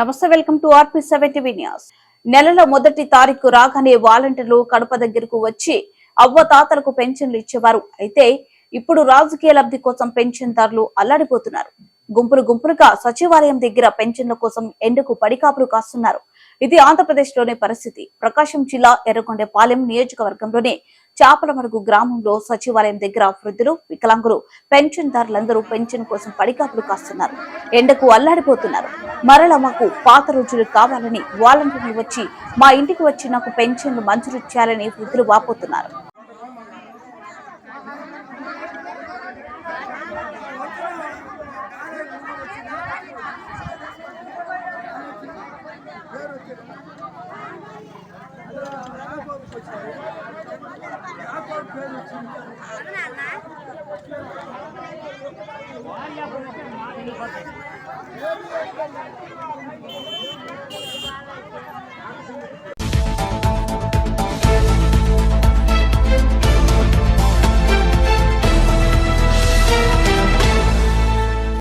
నమస్తే, welcome to RP7 TV news. నెలలో మొదటి తారీఖు రాగానే వాలంటీర్లు కడప దగ్గరకు వచ్చి అవ్వ తాతలకు పెన్షన్లు ఇచ్చేవారు. అయితే ఇప్పుడు రాజకీయ లబ్ధి కోసం పెన్షన్దారులు అల్లాడిపోతున్నారు. గుంపులుగా సచివాలయం దగ్గర పెన్షన్ల కోసం ఎండకు పడికాపులు కాస్తున్నారు. ఇది ఆంధ్రప్రదేశ్ లోని పరిస్థితి. ప్రకాశం జిల్లా ఎర్రగొండపాలెం నియోజకవర్గంలోని చాపలమడుగు గ్రామంలో సచివాలయం దగ్గర వృద్ధులు, వికలాంగులు, పెన్షన్దారులందరూ పెన్షన్ కోసం పడికాపులు కాస్తున్నారు. ఎండకు అల్లాడిపోతున్నారు. మరల మాకు పాత రోజులు కావాలని వాలంటీర్లు వచ్చి మా ఇంటికి వచ్చి నాకు పెన్షన్లు మంజూరు చేయాలని వృద్ధులు వాపోతున్నారు.